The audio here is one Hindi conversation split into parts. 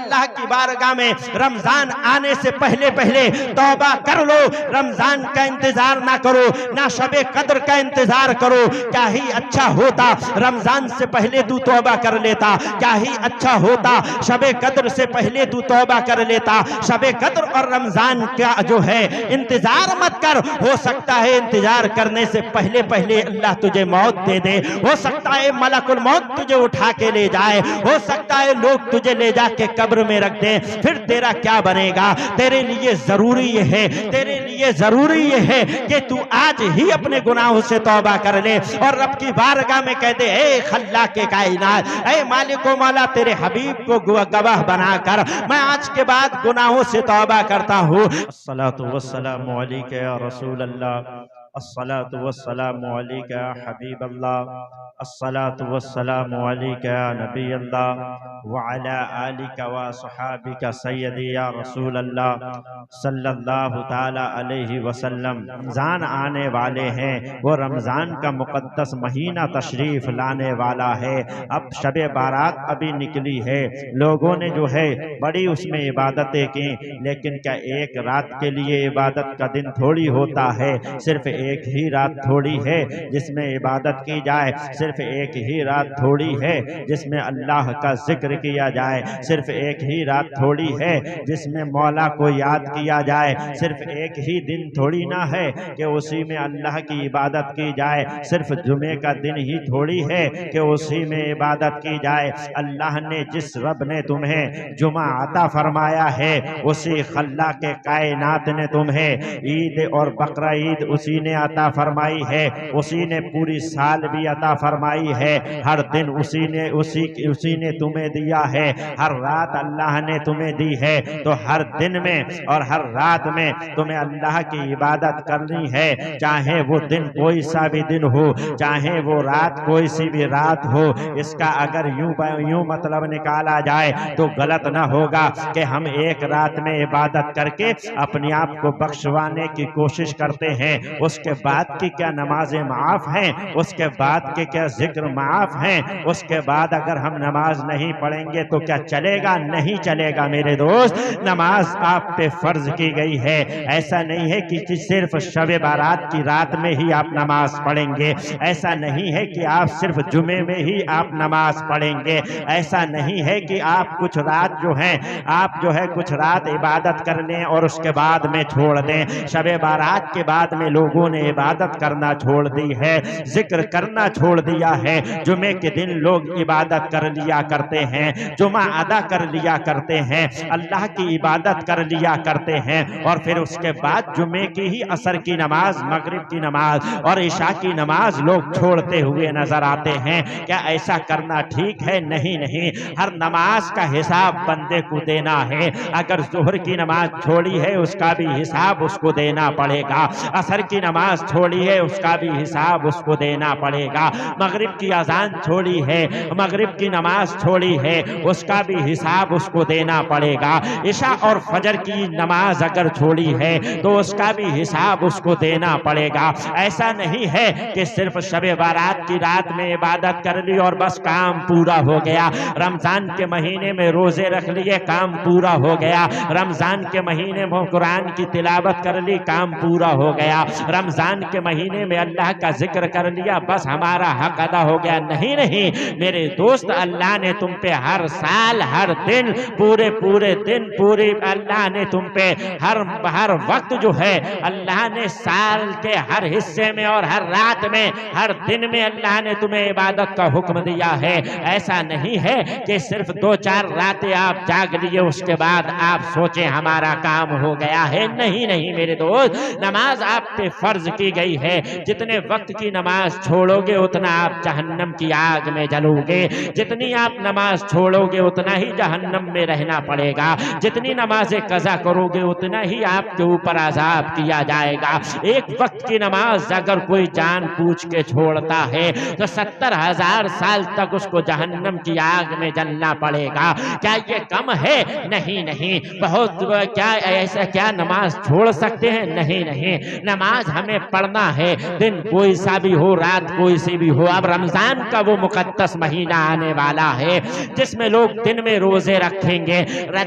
अल्लाह की बारगाह में रमजान आने से पहले पहले तौबा कर लो। रमजान का इंतजार ना करो, ना शबे कद्र का इंतजार करो। क्या ही अच्छा होता रमजान से पहले तू तौबा कर लेता, क्या ही अच्छा होता शबे कद्र से पहले तू तौबा कर लेता। शबे कद्र और रमजान का जो है इंतजार मत कर, हो सकता है इंतजार करने से पहले पहले अल्लाह तुझे मौत दे दे, हो सकता है मलकुल मौत तुझे उठा के ले जाए, हो सकता है लोग तुझे ले जाके कब्र में रख दे, फिर तेरा क्या बनेगा। तेरे लिए जरूरी ये है, तेरे लिए जरूरी ये है कि तू आज ही अपने गुनाहों से तौबा कर ले और रब की बारगाह में कह दे, ए खल्ला के कायनात, ए मालिको मौला, तेरे हबीब को गवाह बनाकर मैं आज के बाद गुनाहों से तौबा करता हूँ। अस्सलातु वस्सलामु अलैका या रसूल अल्लाह, अस्सलातु वस्सलामु अलैका या हबीब अल्लाह, अस्सलातु वस्सलामु अलैका या नबी अल्लाह व अला आलिका व सहाबिका सय्यदी या रसूल अल्लाह सल्लल्लाहु ताला अलैहि वसल्लम। रमज़ान आने वाले हैं, वो रमज़ान का मुक़द्दस महीना तशरीफ़ लाने वाला है। अब शबे बारात अभी निकली है, लोगों ने जो है बड़ी उसमें इबादतें की, लेकिन क्या एक रात के लिए इबादत का दिन थोड़ी होता है। सिर्फ एक ही रात थोड़ी है जिसमें इबादत की जाए, सिर्फ एक ही रात थोड़ी है जिसमें अल्लाह का जिक्र किया जाए, सिर्फ एक ही रात थोड़ी है जिसमें मौला को याद किया जाए, सिर्फ एक ही दिन थोड़ी ना है कि उसी में अल्लाह की इबादत की जाए, सिर्फ जुमे का दिन ही थोड़ी है कि उसी में इबादत की जाए। अल्लाह ने जिस रब ने तुम्हें जुमा अता फरमाया है, उसी खल्ला के कायनात ने तुम्हें ईद और बकरा ईद उसी ने अता फरमाई है, उसी ने पूरी साल भी अता फरमाई है, हर दिन उसी ने तुम्हें दिया है, हर रात अल्लाह ने तुम्हें दी है। तो हर दिन में और हर रात में तुम्हें अल्लाह की इबादत करनी है, चाहे वो दिन कोई सा भी दिन हो, चाहे वो रात कोई सी भी रात हो। इसका अगर यूं मतलब निकाला जाए तो गलत ना होगा कि हम एक रात में इबादत करके अपने आप को बख्शवाने की कोशिश करते हैं, उसके बाद की क्या नमाजें माफ हैं, उसके बाद के क्या जिक्र माफ हैं, उसके बाद अगर हम नमाज नहीं पढ़ेंगे तो क्या चलेगा? नहीं चलेगा मेरे दोस्त। नमाज आप पे फर्ज की गई है। ऐसा नहीं है कि सिर्फ शबे बारात की रात में ही आप नमाज पढ़ेंगे, ऐसा नहीं है कि आप सिर्फ जुमे में ही आप नमाज पढ़ेंगे, ऐसा नहीं है कि आप कुछ रात जो है आप जो है कुछ रात इबादत कर लें और उसके बाद में छोड़ दें। शबे बारात के बाद में लोगों ने इबादत करना छोड़ दी है, जिक्र करना छोड़ दिया है। जुमे के दिन लोग इबादत कर लिया करते हैं, जुमा अदा कर लिया करते हैं, अल्लाह की इबादत कर लिया करते हैं और फिर उसके बाद जुमे की ही असर की नमाज, मगरिब की नमाज और इशा की नमाज लोग छोड़ते हुए नजर आते हैं। क्या ऐसा करना ठीक है? नहीं नहीं, हर नमाज का हिसाब बंदे को देना है। अगर जोहर की नमाज छोड़ी है उसका भी हिसाब उसको देना पड़ेगा, असर की नमाज छोड़ी है उसका भी हिसाब उसको देना पड़ेगा, मगरिब की अजान छोड़ी है, मगरिब की नमाज छोड़ी है, उसका भी हिसाब उसको देना पड़ेगा। इशा और फजर की नमाज अगर छोड़ी है तो उसका भी हिसाब उसको देना पड़ेगा। ऐसा नहीं है कि सिर्फ शबे बारात की रात में इबादत कर ली और बस काम पूरा हो गया, रमजान के महीने में रोजे रख लिए काम पूरा हो गया, रमजान के महीने में कुरान की तिलावत कर ली काम पूरा हो गया, रमजान के महीने में अल्लाह का जिक्र कर लिया बस हमारा हक अदा हो गया। नहीं नहीं मेरे दोस्त, अल्लाह ने तुम पे हर साल हर दिन पूरे दिन पूरी अल्लाह ने तुम पे हर वक्त जो है अल्लाह ने साल के हर हिस्से में और हर रात में हर दिन में अल्लाह ने तुम्हें इबादत का हुक्म दिया है। ऐसा नहीं है कि सिर्फ 2-4 रातें आप जाग लिए उसके बाद आप सोचें हमारा काम हो गया है। नहीं नहीं मेरे दोस्त, नमाज आप पे फर्ज की गई है। जितने वक्त की नमाज छोड़ोगे उतना आप जहन्नम की आग में जलोगे, जितनी आप नमाज छोड़ोगे उतना ही जहन्नम में रहना पड़ेगा, जितनी नमाजें कज़ा करोगे उतना ही आपके ऊपर अज़ाब किया जाएगा। एक वक्त की नमाज अगर कोई जान पूछ के छोड़ता है तो 70,000 साल तक उसको जहन्नम की आग में जलना पड़ेगा। क्या ये कम है? नहीं बहुत। क्या ऐसा क्या नमाज छोड़ सकते हैं? नहीं नमाज हमें पढ़ना है, दिन कोई सा भी हो, रात कोई सी भी हो। अब रमजान का वो मुकद्दस महीना आने वाला है जिसमें लोग दिन में रोजे रखेंगे,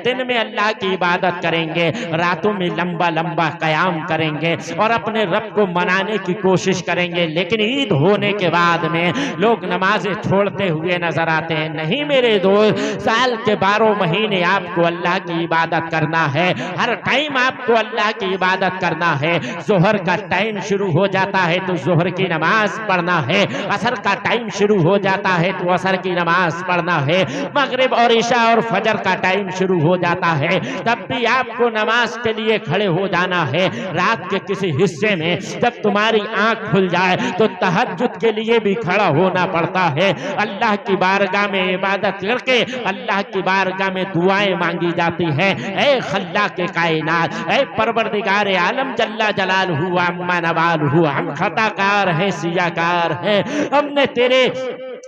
दिन में अल्लाह की इबादत करेंगे, रातों में लंबा लंबा कयाम करेंगे और अपने रब को मनाने की कोशिश करेंगे। लेकिन ईद होने के बाद में लोग नमाजें छोड़ते हुए नजर आते हैं। नहीं मेरे दोस्त, साल के 12 महीने आपको अल्लाह की इबादत करना है, हर टाइम आपको अल्लाह की इबादत करना है। जोहर का टाइम शुरू हो जाता है तो जोहर की नमाज पढ़ना है, असर का टाइम शुरू हो जाता है तो असर की नमाज पढ़ना है, मगरिब और इशा और फजर का टाइम शुरू हो जाता है तब भी आपको नमाज के लिए खड़े हो जाना है। रात के किसी हिस्से में जब तुम्हारी आंख खुल जाए तो तहज्जुद के लिए भी खड़ा होना पड़ता है। अल्लाह की बारगाह में इबादत करके अल्लाह की बारगाह में दुआएं मांगी जाती है। ऐ खल्ला के कायनात, ऐ परवरदिगार आलम जल्ला जलालहू अम्मा नवालहू, हम खताकार हैं, सियाकार हैं, हमने तेरे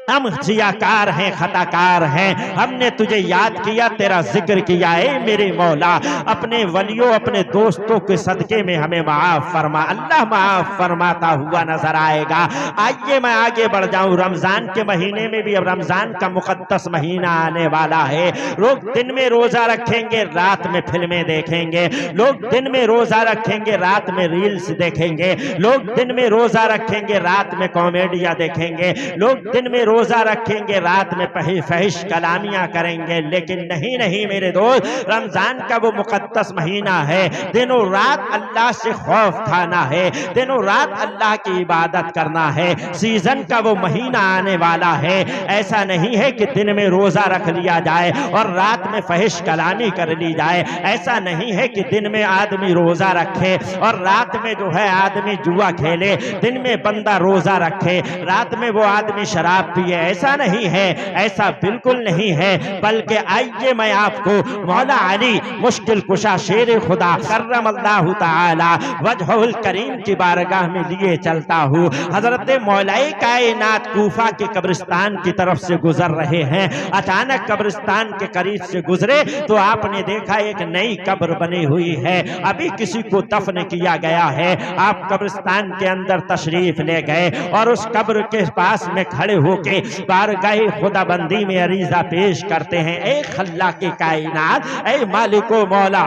हम सियाकार हैं, खताकार हैं, हमने तुझे याद किया, तेरा जिक्र किया। है मेरे मौला, अपने वलियों अपने दोस्तों के सदके में हमें माफ फरमा। अल्लाह माफ फरमाता हुआ नजर आएगा। आइए मैं आगे बढ़ जाऊं। रमजान के महीने में भी अब रमजान का मुकद्दस महीना आने वाला है। लोग दिन में रोजा रखेंगे, रात में फिल्में देखेंगे। लोग दिन में रोजा रखेंगे, रात में रील्स देखेंगे। लोग दिन में रोजा रखेंगे, रात में कॉमेडियां देखेंगे। लोग दिन में रोजा रखेंगे, रात में फहिश कलामियां करेंगे। लेकिन नहीं नहीं मेरे दोस्त, रमजान का वो मुकद्दस महीना है, दिनों रात अल्लाह से खौफ खाना है, दिनों रात अल्लाह की इबादत करना है। सीजन का वो महीना आने वाला है। ऐसा नहीं है कि दिन में रोजा रख लिया जाए और रात में फहिश कलामी कर ली जाए। ऐसा नहीं है कि दिन में आदमी रोजा रखे और रात में जो है आदमी जुआ खेले। दिन में बंदा रोजा रखे, रात में वो आदमी शराब पिए। ऐसा नहीं है, ऐसा बिल्कुल नहीं है। बल्कि आइए मैं आपको मौला अली मुश्किल कुशा शेर खुदा कर्रमल्लाहु ताला वजहुल करीम की बारगाह में लिए चलता हूँ। हजरत मौलाए कायनात कूफा के कब्रिस्तान की तरफ से गुजर रहे हैं। अचानक कब्रिस्तान के करीब से गुजरे तो आपने देखा एक नई कब्र बनी हुई है, अभी किसी को दफन किया गया है। आप कब्रिस्तान के अंदर तशरीफ ले गए और उस कब्र के पास में खड़े होके बारगाह खुदाबंदी में अरीजा पेश करते हैं। ए खल्ला के कायनात, ए मालिको मौला,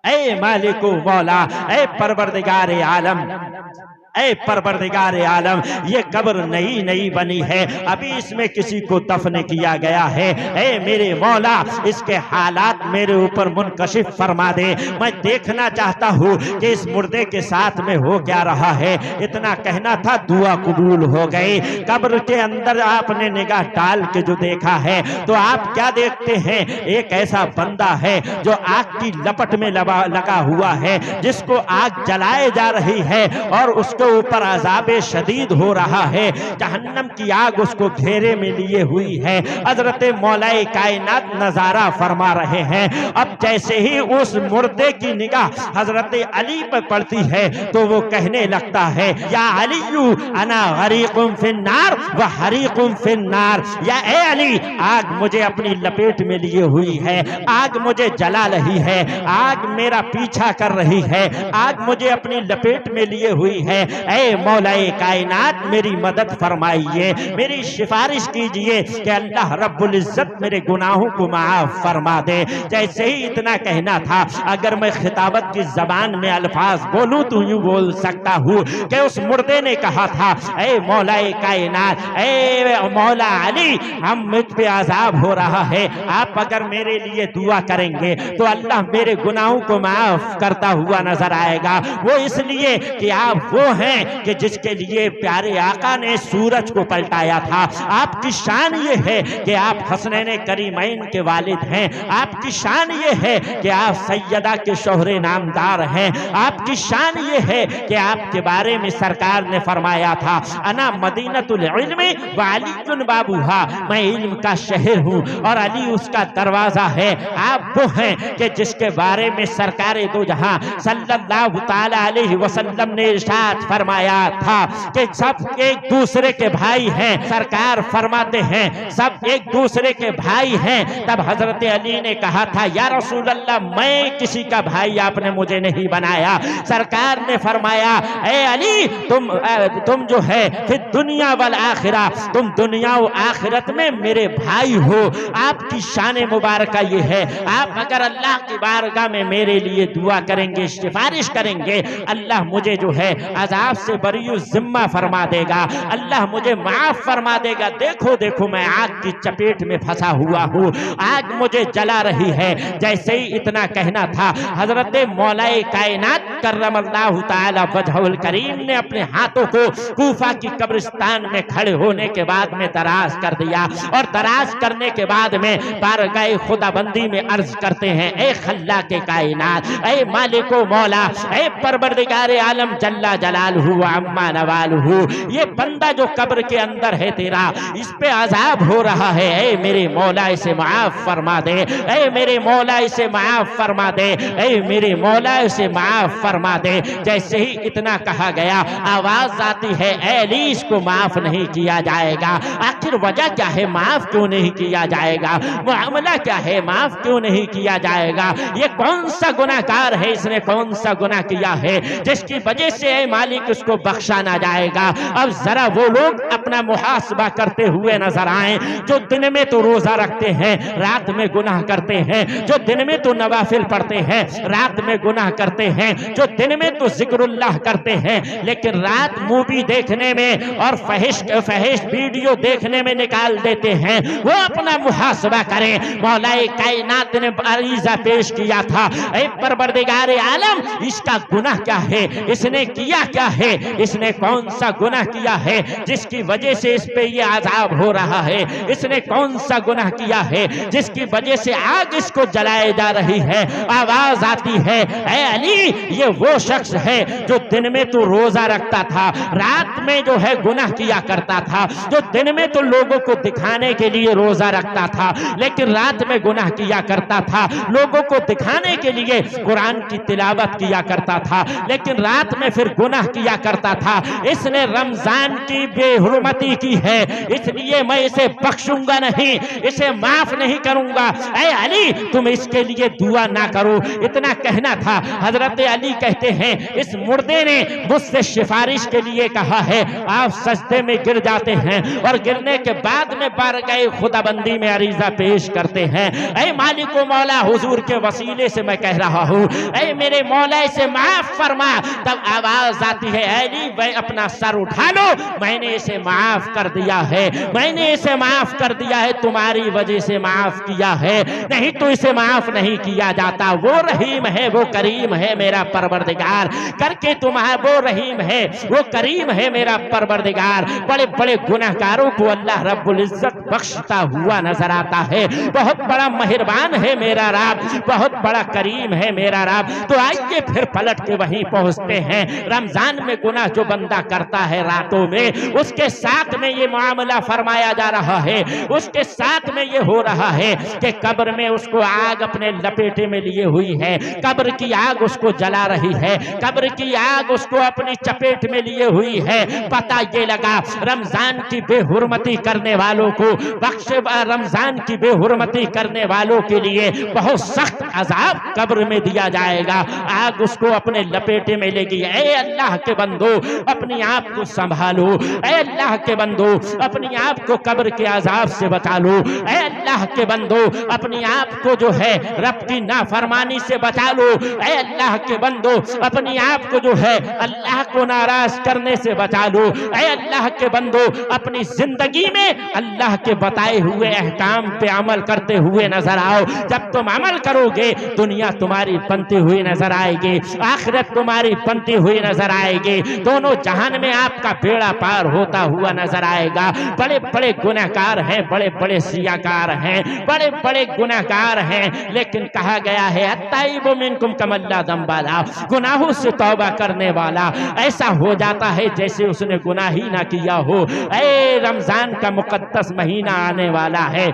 ए मालिको मौला, ए परवरदिगार आलम, ऐ परवरदिगार आलम, ये कब्र नई नई बनी है, अभी इसमें किसी को दफन किया गया है। ऐ मेरे मौला, इसके हालात मेरे ऊपर मुनकशिफ फरमा दे। मैं देखना चाहता हूँ कि इस मुर्दे के साथ में हो क्या रहा है। इतना कहना था, दुआ कबूल हो गई। कब्र के अंदर आपने निगाह डाल के जो देखा है तो आप क्या देखते हैं? एक ऐसा बंदा है जो आग की लपट में लगा हुआ है, जिसको आग जलाए जा रही है और उसको ऊपर अज़ाबे शदीद हो रहा है। जहन्नम की आग उसको घेरे में लिए हुई है। हजरत मौलाए कायनात नजारा फरमा रहे हैं। अब जैसे ही उस मुर्दे की निगाह हजरत अली पर पड़ती है तो वो कहने लगता है, या अलीयू अना गरीकुम फिन्नार व हरीकुम फिन्नार। या ए अली, आग मुझे अपनी लपेट में लिए हुई है, आग मुझे जला रही है, आग मेरा पीछा कर रही है, आग मुझे अपनी लपेट में लिए हुई है। ऐ मौलाए कायनात, मेरी मदद फरमाइए, मेरी सिफारिश कीजिए कि अल्लाह रब्बुल इज्जत मेरे गुनाहों को माफ फरमा दे। जैसे ही इतना कहना था, अगर मैं खिताबत की जबान में अल्फाज बोलूं तो यूं बोल सकता हूँ कि उस मुर्दे ने कहा था, ऐ मौलाए कायनात, ऐ मौला अली, हम मुझ पे आजाब हो रहा है, आप अगर मेरे लिए दुआ करेंगे तो अल्लाह मेरे गुनाहों को माफ करता हुआ नजर आएगा। वो इसलिए कि आप वो हैं कि जिसके लिए प्यारे आका ने सूरज को पलटाया था। आपकी शान ये है कि आप हसनैन करीमैन के वालिद हैं। आपकी शान ये है कि आप सैयदा के शोहरे नामदार हैं। आपकी शान ये है कि आपके बारे में सरकार ने फरमाया था, अना मदीनतुल इल्मी व अलीयुन बाबूहा, मैं इल्म का शहर हूँ और अली उसका दरवाजा है। आप वो हैं कि जिसके बारे में सरकार दो जहां सल्लल्लाहु ताला अलैहि वसल्लम ने इरशाद फरमाया था कि सब एक दूसरे के भाई हैं। सरकार फरमाते हैं सब एक दूसरे के भाई हैं। तब हजरत अली ने कहा था या रसूल अल्लाह, मैं किसी का भाई आपने मुझे नहीं बनाया। सरकार ने फरमाया ए अली, तुम जो है फिर दुनिया वल आखिरा, तुम दुनिया और आखिरत में मेरे भाई हो। आपकी शान मुबारक ये है, आप अगर अल्लाह की बारगाह में मेरे लिए दुआ करेंगे, सिफारिश करेंगे, अल्लाह मुझे जो है अजाब से बरी जिम्मा फरमा देगा, अल्लाह मुझे माफ फरमा देगा। देखो देखो मैं आग की चपेट में फंसा हुआ हूँ, आग मुझे जला रही है। जैसे ही इतना कहना था, हजरत मौलाए कायनात करमल्लाहु ताला वजहुल करीम ने अपने हाथों को कूफा की कब्रिस्तान में खड़े होने के बाद में दराज कर दिया, और दराज करने के बाद में बारगाह खुदाबंदी में अर्ज करते हैं ए खल्ला के कायनात, ए मालिको मौला, ए परवरदिगारे आलम जल्ला जलालहू अम्मा नवालहू, ये बंदा जो कब्र के अंदर है तेरा, इस पे अजाब हो रहा है, ए मेरे मौला इसे माफ फरमा दे, ए मेरे मौला इसे माफ फरमा दे, ए मेरे मौला इसे माफ फरमा दे। जैसे ही इतना कहा गया, आवाज आती है ए अली, इसको माफ नहीं किया जाएगा। आखिर वजह क्या है, माफ क्यों नहीं किया जाएगा? मामला क्या है, माफ क्यों नहीं किया जाएगा? ये कौन सा गुनाहगार है, इसने कौन सा गुनाह किया है जिसकी वजह से ए मालिक उसको बख्शा ना जाएगा? अब जरा वो लोग अपना मुहासबा करते हुए नजर आए जो दिन में तो रोजा रखते हैं, रात में गुनाह करते हैं, जो दिन में तो नवाफिल पढ़ते हैं, रात में गुनाह करते हैं, जो दिन में तो जिक्रुल्लाह करते हैं, लेकिन रात मूवी देखने में और फहिश वीडियो देखने में निकाल देते हैं। वो अपना मुहासबा करें। मौलाए कायनात ने अरीजा पेश किया था, ऐ परवरदिगारे आलम, इसका गुनाह क्या है, इसने किया क्या है, इसने कौन सा गुनाह किया है जिसकी वजह से इस पे ये अजाब हो रहा है, इसने कौन सा गुनाह किया है जिसकी वजह से आग इसको जलाए जा रही है। आवाज आती है ऐ अली, ये वो शख्स है जो दिन में तो रोजा रखता था, रात में जो है गुनाह किया करता था, जो दिन में तो लोगों को दिखाने के लिए रोजा रखता था, लेकिन रात में गुनाह किया करता था, लोगों को दिखाने के लिए कुरान की तिलावत किया करता था, लेकिन रात में फिर गुनाह किया करता था। इसने रमजान की बेहुरमती की है, इसलिए मैं इसे बख्शूंगा नहीं, इसे माफ नहीं करूंगा। ऐ अली, तुम इसके लिए दुआ ना करो। इतना कहना था। हजरत अली कहते हैं इस मुर्दे ने मुझसे सिफारिश के लिए कहा है। आप सजदे में गिर जाते हैं और गिरने के बाद में बारगाह खुदाबंदी में अरीजा पेश करते हैं, ऐ मालिको मौला, हुजूर के वसीले से मैं कह रहा हूँ, ऐ मेरे मौला इसे माफ फरमा। तब आवाज आती है अली, भाई अपना सर उठा लो, मैंने इसे माफ कर दिया है, मैंने इसे माफ कर दिया है, तुम्हारी वजह से माफ किया है, नहीं तो इसे माफ नहीं किया जाता। वो रहीम है, वो करीम है मेरा परवरदिगार, करके तुम्हारा वो रहीम है, वो करीम है मेरा परवरदिगार। बड़े बड़े गुनाहगारों को अल्लाह रब्बुल इज्जत बख्शता हुआ नजर आता है। बहुत बड़ा मेहरबान है मेरा रब, बहुत बड़ा करीम है मेरा रब। तो आइए फिर पलट के वहीं पहुंचते हैं। रमजान में गुनाह जो बंदा करता है रातों में, उसके साथ में ये मामला फरमाया जा रहा है, उसके साथ में ये हो रहा है कि कब्र में उसको आग अपने लपेटे में लिए हुई है, कब्र की आग उसको जला रही है, कब्र की आग उसको अपनी चपेट में लिए हुई है। पता ये लगा रमजान की बेहुरमती करने वालों को बख्शे, रमजान की बेहुरमती करने वालों के लिए बहुत सख्त अजाब कब्र में दिया जाएगा। आग उसको अपने लपेटे में लेगी। ऐ अल्लाह के बंदो, अपने आप को संभालो, ऐ अल्लाह के बंदो, अपने आप को कब्र के अजाब से बचा लो, ऐ अल्लाह के बंदो, अपने आप को जो है रब की नाफरमानी से बचा लो, ऐ अल्लाह के बंदो, अपने आप को जो है अल्लाह को नाराज करने से बचा लो, ऐ अल्लाह के बंदो, अपनी जिंदगी में अल्लाह के बताए हुए अहकाम पे अमल करते हुए नजर आओ। जब तुम अमल करोगे, दुनिया तुम्हारी बनती हुई नजर आएगी, आखिरत तुम्हारी बनती हुई नजर आएगी, दोनों जहान में आपका बेड़ा पार होता हुआ नजर आएगा। बड़े बड़े गुनाहगार हैं, बड़े बड़े सियाकार हैं, बड़े बड़े गुनाहगार हैं, लेकिन कहा गया है अत्ताइबु मिनकुम कमल्ला दम्बाला, गुनाहों से तौबा करने वाला ऐसा हो जाता है जैसे उसने गुनाह ही ना किया हो। ऐ रमजान का मुकद्दस महीना आने वाला है,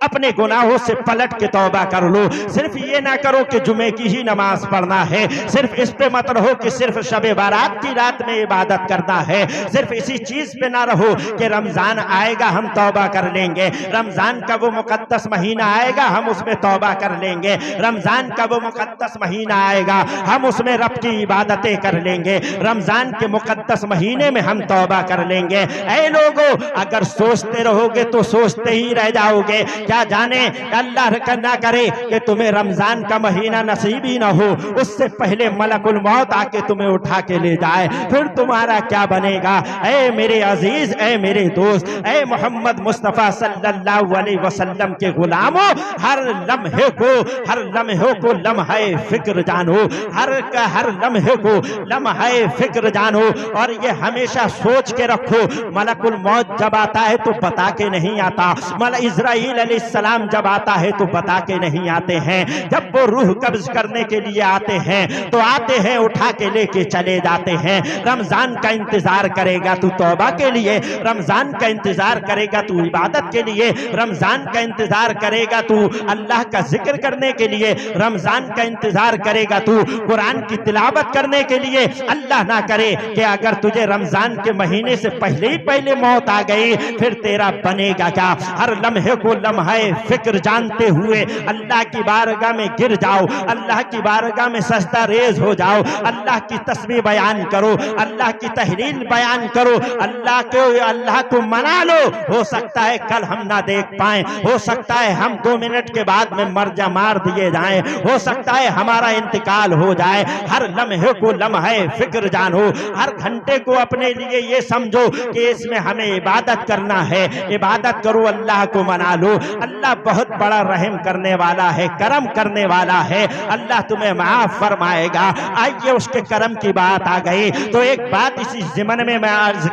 अपने गुनाहों से पलट के तौबा कर लो। सिर्फ ये ना करो कि जुमे की ही नमाज पढ़ना है, सिर्फ इस पे मत रहो कि सिर्फ शबे बारात की रात में इबादत करना है, सिर्फ इसी चीज पे ना रहो कि रमजान आएगा हम तौबा कर लेंगे, रमजान का वो मुकद्दस महीना आएगा हम उसमें तौबा कर लेंगे, रमजान का वो मुकद्दस महीना आएगा हम उसमें रब की इबादतें कर लेंगे, रमजान के मुकद्दस महीने में हम तौबा कर लेंगे। ऐ लोगों, अगर सोचते रहोगे तो सोचते ही रह जाओगे। क्या जाने अल्लाह ना करे कि तुम्हें रमजान का महीना नसीब ही ना हो, उससे पहले मलकुल मौत आके तुम्हें उठा के ले जाए, फिर तुम्हारा क्या बनेगा। ऐ मेरे अजीज, ऐ मेरे दोस्त, ऐ मोहम्मद मुस्तफ़ा सल्लल्लाहु अलैहि वसल्लम के गुलामों, हर लम्हे को लम्हे फिक्र जानो, हर लम्हे को लम्हे फिक्र जानो। और ये हमेशा सोच के रखो, मलकुल मौत जब आता है तो बता के नहीं आता, इस्राईल अलैहिस्सलाम जब आता है तो बता के नहीं आते हैं, जब वो रूह कब्ज करने के लिए आते हैं तो आते हैं उठा के लेके चले जाते हैं। रमजान का इंतजार करेगा तू तौबा के लिए, रमजान का इंतजार करेगा तू इबादत के लिए, रमजान का इंतजार करेगा तू अल्लाह का जिक्र करने के लिए, रमजान का इंतजार करेगा तू कुरान की तिलावत करने के लिए। अल्लाह ना करे कि अगर तुझे रमजान के महीने से पहले मौत आ गई फिर तेरा बनेगा क्या। हर लम्हे को लम्हे फिक्र जानते हुए अल्लाह की बारगाह में गिर जाओ, अल्लाह की बारगाह में सजदा रेज हो जाओ, अल्लाह की तस्बीह बयान करो, अल्लाह की तहलील बयान करो, अल्लाह को मना लो। हो सकता है कल हम ना देख पाए, हो सकता है हम 2 मिनट के बाद में मार दिए जाएं, हो सकता है हमारा इंतकाल हो जाए। हर लम्हे को लम्हे फिक्र जानो, हर घंटे को अपने लिए ये समझो कि इसमें हमें इबादत करना है, इबादत करो, अल्लाह को मना लो। अल्लाह बहुत बड़ा रहम करने वाला है, करम करने वाला है, अल्लाह तुम्हें माफ फरमाएगा। आइए उसके करम की बात आ गई तो एक बात इसी ज़िमन में मैं अर्ज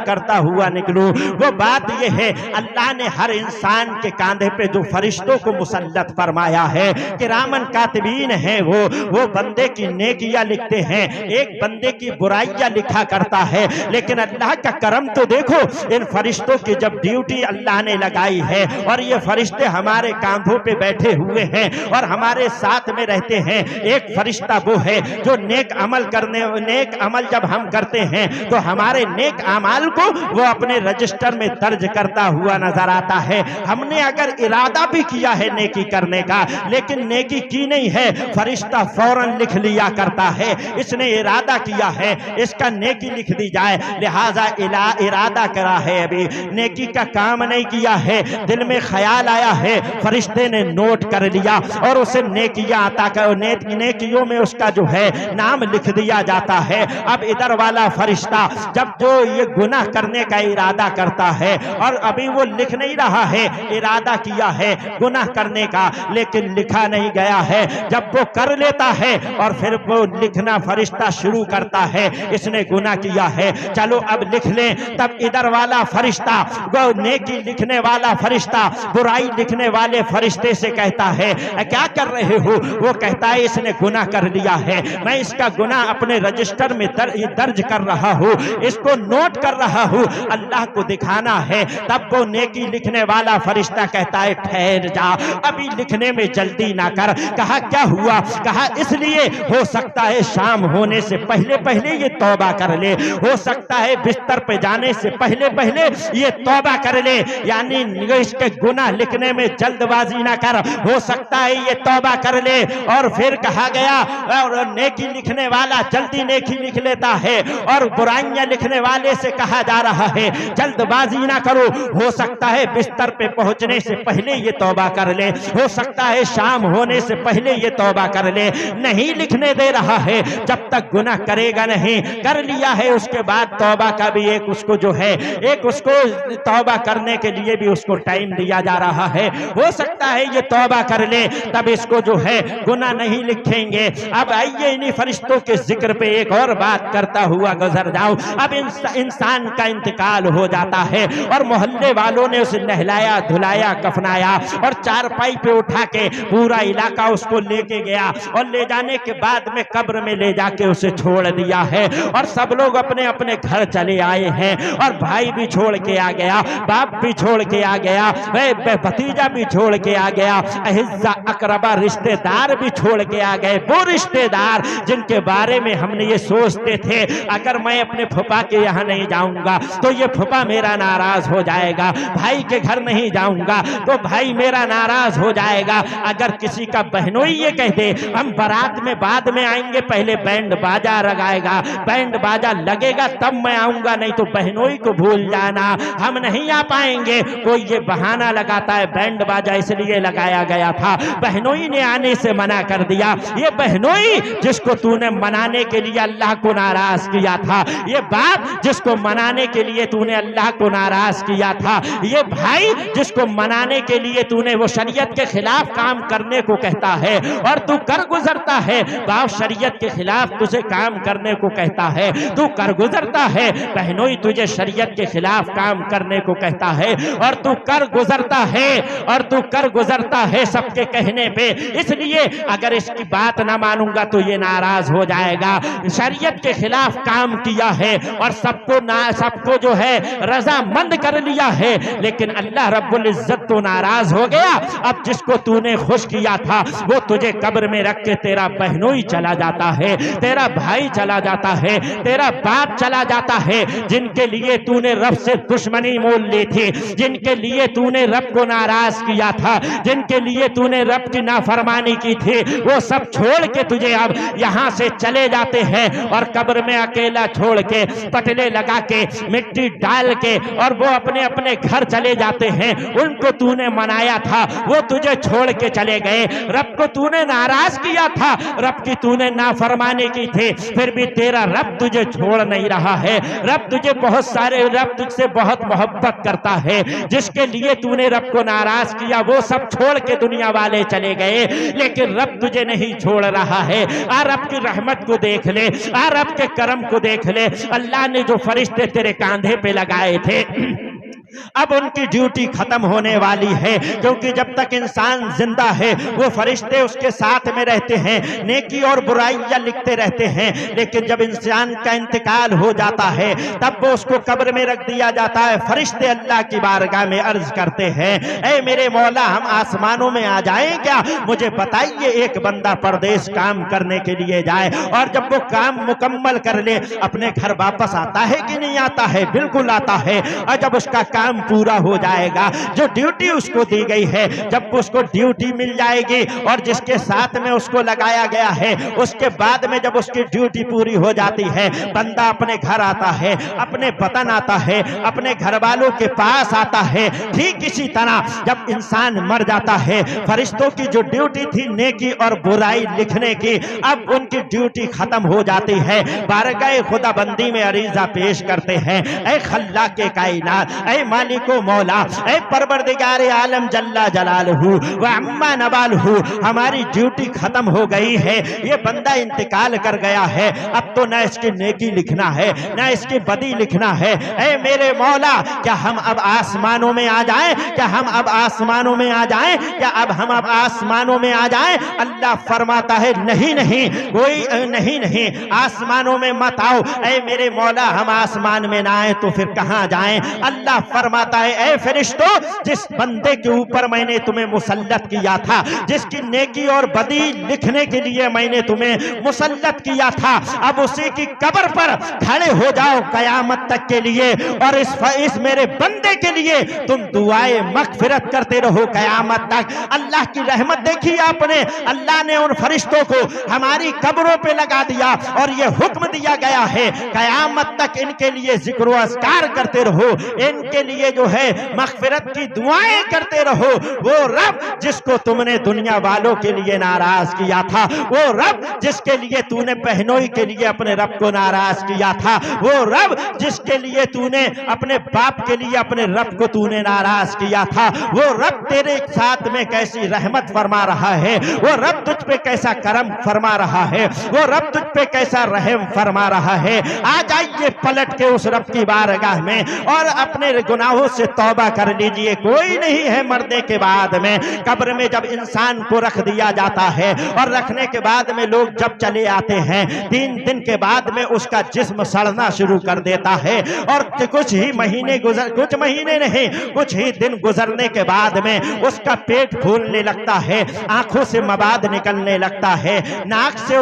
करता हुआ निकलूं। वो बात ये है, अल्लाह ने हर इंसान के कांधे पे जो फरिश्तों को मुसल्लत फरमाया है, किरामन कातिबीन है, वो बंदे की नेकियां लिखते हैं, एक बंदे की बुराइयां लिखा करता है। लेकिन अल्लाह का करम तो देखो, इन फरिश्तों की जब ड्यूटी अल्लाह ने लगाई है और ये फरिश्ते हमारे कांधों पे बैठे हुए हैं और हमारे साथ में रहते हैं। एक फरिश्ता वो है जो नेक अमल जब हम करते हैं तो हमारे नेक अमाल को वो अपने रजिस्टर में दर्ज करता हुआ नजर आता है। हमने अगर इरादा भी किया है नेकी करने का लेकिन नेकी की नहीं है, फरिश्ता फौरन लिख लिया करता है, इसने इरादा किया है इसका नेकी लिख दी जाए, लिहाजा इरादा करा है, अभी नेकी का काम नहीं किया है, दिल में ख्याल आया है, फरिश्ते ने नोट कर लिया और उसे नेकियां अता कर, नेकियों में उसका जो है नाम लिख दिया जाता है। अब इधर वाला फरिश्ता जब जो ये गुनाह करने का इरादा करता है और अभी वो लिख नहीं रहा है, इरादा किया है गुनाह करने का लेकिन लिखा नहीं गया है, जब वो कर लेता है और फिर वो लिखना फरिश्ता शुरू करता है, इसने गुनाह किया है, चलो अब लिख लें। तब इधर वाला फरिश्ता, वो नेकी लिखने वाला फरिश्ता बुराई लिखने वाले फरिश्ते से कहता है क्या कर रहे हो? वो कहता है इसने गुनाह कर लिया है, मैं इसका गुनाह अपने रजिस्टर में दर्ज कर रहा हूँ, इसको नोट कर रहा हूँ, अल्लाह को दिखाना है। तब वो नेकी लिखने वाला फरिश्ता कहता है ठहर जा, अभी लिखने में जल्दी ना कर। कहा क्या हुआ? कहा इसलिए हो सकता है शाम होने से पहले ये तौबा कर ले, हो सकता है बिस्तर पे जाने से पहले ये तौबा कर ले, यानी इसके गुनाह लिखने में जल्दबाजी ना कर, हो सकता है ये तौबा कर ले। और फिर कहा गया और नेकी लिखने वाला जल्दी नेकी लिख लेता है और बुराइयां लिखने वाले से कहा जा रहा है जल्दबाजी ना करो, हो सकता है बिस्तर पे पहुंचने से पहले ये तौबा कर ले, हो सकता है शाम होने से पहले ये तौबा कर ले। नहीं लिखने दे रहा है, जब तक गुनाह करेगा नहीं, कर लिया है उसके बाद तौबा का भी एक उसको जो है एक उसको तौबा करने के लिए भी उसको टाइम दिया जा रहा है, हो सकता है ये तौबा कर ले तब इसको जो है गुनाह नहीं लिखेंगे। अब आइए इन्हीं फरिश्तों के जिक्र पे एक और बात करता हुआ गुजर जाऊं। अब इंसान का इंतकाल हो जाता है और मोहल्ले वालों ने उसे नहलाया धुलाया कफनाया और चारपाई पे उठा के पूरा इलाका उसको लेके गया और ले जाने के बाद में कब्र में ले जाके उसे छोड़ दिया है और सब लोग अपने अपने घर चले आए हैं और भाई भी छोड़ के आ गया, बाप भी छोड़ के आ गया, भतीजा भी छोड़ के आ गया, अहिज्जा अकरबा रिश्तेदार भी छोड़ के आ गए। वो रिश्तेदार जिनके बारे में हमने ये सोचते थे अगर मैं अपने फूफा के यहाँ नहीं जाऊंगा तो ये फूफा मेरा नाराज हो जाएगा, भाई के घर नहीं जाऊंगा तो भाई मेरा नाराज हो जाएगा। अगर किसी का बहनोई ये कह दे हम बारात में बाद में आएंगे, पहले बैंड बाजा लगाएगा, बैंड बाजा लगेगा तब मैं आऊंगा, नहीं तो बहनोई को भूल जाना, हम नहीं आ पाएंगे। कोई ये बहाना लगाता है बैंड बाजा इसलिए लगाया गया था, बहनोई ने आने से मना कर दिया। ये बहनोई जिसको तूने मनाने के लिए अल्लाह को नाराज किया था, ये बाप जिसको मनाने के लिए तूने अल्लाह को नाराज किया था, ये भाई जिसको मनाने के लिए तूने वो शरीयत के खिलाफ काम करने को कहता है और तू कर गुजरता है। बाप शरीयत के खिलाफ तुझे काम करने को कहता है, तू कर गुजरता है। बहनोई तुझे शरीयत के खिलाफ काम करने को कहता है और तू कर गुजरता है, और तू कर गुजरता है सबके कहने पे। इसलिए अगर इसकी बात ना मानूंगा तो ये नाराज हो जाएगा। शरीयत के खिलाफ काम किया है और सबको जो है रजामंद कर लिया है, लेकिन अल्लाह रब्बुल इज्जत तो नाराज हो गया। अब जिसको तूने खुश किया था वो तुझे कब्र में रख के तेरा बहनोई चला जाता है, तेरा भाई चला जाता है, तेरा बाप चला जाता है, जिनके लिए तूने रब से दुश्मनी मोल ली थी, जिनके लिए तूने रब को नाराज किया था, जिनके लिए तूने रब की नाफरमानी की थी, वो सब छोड़ के तुझे अब यहाँ से चले जाते हैं और कब्र में अकेला छोड़ के पटले लगा के मिट्टी डाल के और वो अपने अपने घर चले जाते हैं। उनको तूने मनाया था वो तुझे छोड़ के चले गए, रब को तूने नाराज किया था, रब की तूने नाफरमानी की थी, फिर भी तेरा रब तुझे छोड़ नहीं रहा है। रब तुझे रब तुझसे बहुत मोहब्बत करता है। जिसके लिए तूने रब को नाराज किया वो सब छोड़ के दुनिया वाले चले गए, लेकिन रब तुझे नहीं छोड़ रहा है। आ रब की रहमत को देख ले, आ रब के करम को देख ले। अल्लाह ने जो फरिश्ते तेरे कांधे पे लगाए थे अब उनकी ड्यूटी खत्म होने वाली है, क्योंकि जब तक इंसान जिंदा है वो फरिश्ते उसके साथ में रहते हैं, नेकी और बुराइयां लिखते रहते हैं। लेकिन जब इंसान का इंतकाल हो जाता है तब वो उसको कब्र में रख दिया जाता है। फरिश्ते अल्लाह की बारगाह में अर्ज करते हैं, ऐ मेरे मौला हम आसमानों में आ जाएं क्या? मुझे बताइए एक बंदा परदेश काम करने के लिए जाए और जब वो काम मुकम्मल कर ले अपने घर वापस आता है कि नहीं आता है? बिल्कुल आता है। और जब उसका काम पूरा हो जाएगा, जो ड्यूटी उसको दी गई है, जब उसको ड्यूटी मिल जाएगी और जिसके साथ में उसको लगाया गया है, उसके बाद में जब उसकी ड्यूटी पूरी हो जाती है बंदा अपने घर आता है, अपने वतन आता है, अपने घर वालों के पास आता है। ठीक इसी तरह जब इंसान मर जाता है फरिश्तों की जो ड्यूटी थी नेकी और बुराई लिखने की, अब उनकी ड्यूटी खत्म हो जाती है। बारगाह खुदाबंदी में अरीजा पेश करते हैं, ऐ खल्ला के कायनात, ऐ मालिको मौला, ऐ परवरदिगारे आलम जल्ला जलालहू व अम्मा नवालहू, हमारी ड्यूटी खत्म हो गई है। ये बंदा इंतकाल कर गया है, अब तो न इसकी नेकी लिखना है न इसकी बदी लिखना है। ऐ मेरे मौला क्या हम अब आसमानों में आ जाएं? क्या हम अब आसमानों में आ जाएं? क्या हम अब आसमानों में आ जाएं? अल्लाह फरमाता है नहीं नहीं, कोई नहीं नहीं, आसमानों में मत आओ। ऐ मेरे मौला हम आसमान में ना आए तो फिर कहां जाएं? अल्लाह फरमाता है, ऐ फरिश्तों जिस बंदे के ऊपर मैंने तुम्हें मुसल्लत किया था, जिसकी नेकी और बदी लिखने के लिए मैंने तुम्हें मुसल्लत किया था, अब उसी की कब्र पर खड़े हो जाओ कयामत तक के लिए और इस मेरे बंदे के लिए तुम दुआए मगफिरत करते रहो कयामत तक। अल्लाह की रहमत देखी आपने, अल्लाह ने उन फरिश्तों को हमारी कब्रों पे लगा दिया और ये हुक्म दिया गया है कयामत तक इनके लिए जिक्र अस्कार करते रहो, इनके लिए जो है मगफिरत की दुआएं करते रहो। वो रब जिसको तुमने दुनिया वालों के लिए नाराज किया था, वो रब जिसके लिए तूने बहनोई के लिए अपने रब को नाराज किया था, वो रब जिसके लिए तूने अपने बाप के लिए अपने रब को तूने नाराज किया था, वो रब तेरे साथ में कैसी रहमत फरमा रहा है, वो रब तुझ पे कैसा करम फरमा रहा है, वो रब तुझ पे कैसा रहम फरमा रहा है। आ जाइए पलट के उस रब की बारगाह में और अपने गुनाहों से तौबा कर लीजिए। कोई नहीं है मरने के बाद में। कब्र में जब इंसान को रख दिया जाता है और रखने के बाद में लोग जब चले आते हैं, 3 दिन के बाद में उसका जिस्म सड़ना शुरू कर देता है और कुछ महीने नहीं, कुछ ही दिन गुजरने के बाद में उसका पेट फूलने लगता है, आंखों से मवाद निकलने लगता है, नाक से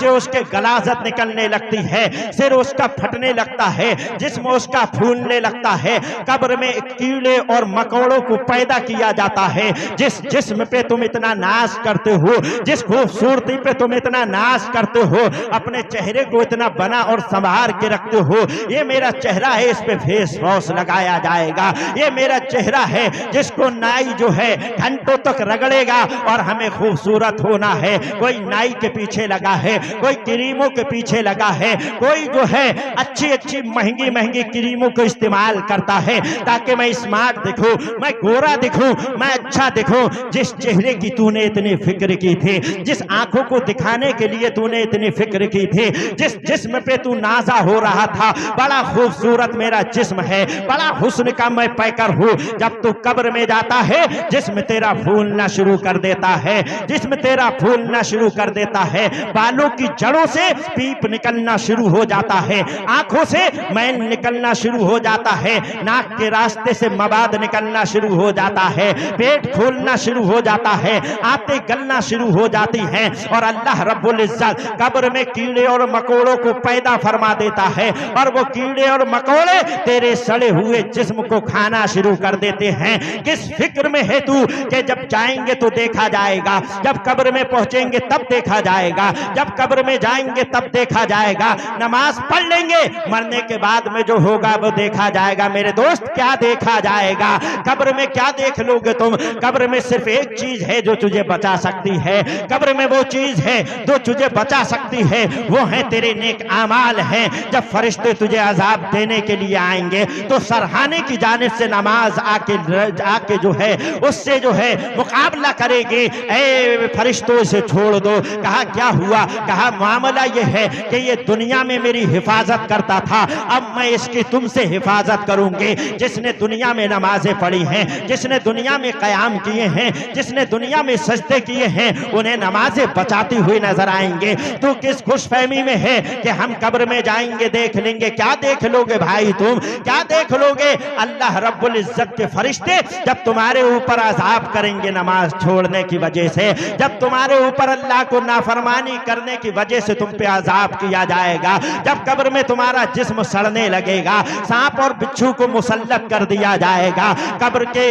उसके गलाजत निकलने लगती है, सिर उसका फटने लगता है, जिस्म उसका फूलने लगता है। कब्र में कीड़े और मकोड़ों को पैदा किया जाता है। जिस जिस्म पे तुम इतना नाश करते हो, जिस खूबसूरती पे तुम इतना नाश करते हो, अपने चेहरे को इतना बना और संभार के रखते हो, ये मेरा चेहरा है, इस पे फेस वॉश लगाया जाएगा। ये मेरा चेहरा है जिसको नाई जो है घंटों तक रगड़ेगा और हमें खूबसूरत होना है। कोई नाई के पीछे लगा है, कोई क्रीमों के पीछे लगा है, कोई जो है अच्छी महंगी क्रीमों को इस्तेमाल करता है ताकि मैं स्मार्ट दिखूं, मैं गोरा दिखूं, मैं अच्छा दिखूं। जिस चेहरे की तूने इतनी फिक्र की थी, जिस आंखों को दिखाने के लिए तूने इतनी फिक्र की थी, जिस जिस्म पे तू नाजा हो रहा था, बड़ा खूबसूरत मेरा जिस्म है, बड़ा हुस्न का मैं पैकर हूं। जब तू कब्र में जाता है, जिस्म तेरा फूलना शुरू कर देता है, जिस्म तेरा फूलना शुरू कर देता है, बालों की जड़ों से पीप निकलना शुरू हो जाता है, आंखों से मैल निकलना शुरू हो जाता है, नाक के रास्ते से मवाद निकलना शुरू हो जाता है, पेट फूलना शुरू हो जाता है, आंतें गलना शुरू हो जाती हैं और अल्लाह रब्बुल इज्जत कब्र में कीड़े और मकोड़ों को पैदा फरमा देता है और वो कीड़े और मकोड़े तेरे सड़े हुए जिस्म को खाना शुरू कर देते हैं। किस फिक्र में है तू कि जब जाएंगे तो देखा जाएगा, जब कब्र में पहुंचेंगे तब देखा जाएगा, जब कब्र में जाएंगे तब देखा जाएगा, नमाज पढ़ लेंगे, मरने के बाद में जो होगा वो देखा जाएगा। मेरे दोस्त, क्या देखा जाएगा? कब्र में क्या देख लोगे तुम? कब्र में सिर्फ एक चीज है जो तुझे बचा सकती है। कब्र में वो चीज है जो तुझे बचा सकती है, वो है तेरे नेक आमाल हैं। जब फरिश्ते तुझे अजाब देने के लिए आएंगे तो सरहाने की जानिब से नमाज आके जो है उससे जो है मुकाबला करेगी। ए फरिश्तों से छोड़ दो। कहा क्या हुआ? कहा मामला ये है कि ये दुनिया में मेरी हिफाजत करता था, अब मैं इसकी तुमसे हिफाजत करूंगी। जिसने दुनिया में नमाजें पढ़ी हैं, जिसने दुनिया में कयाम किए हैं, जिसने दुनिया में सजदे किए हैं, उन्हें नमाजें बचाती हुई नजर आएंगे। तो किस खुशफहमी में है कि हम कब्र में जाएंगे देख लेंगे? क्या देख लोगे भाई तुम? क्या देख लोगे? अल्लाह रब्बुल इज्जत के फरिश्ते जब तुम्हारे ऊपर अजाब करेंगे नमाज छोड़ने की वजह से, जब तुम्हारे ऊपर अल्लाह को नाफरमानी करने की वजह से तुम पे अजाब किया जाएगा, जब कब्र में तुम्हारा जिस्म सड़ने लगेगा, सांप और बिच्छू को मुसल्लत कर दिया जाएगा। कब्र के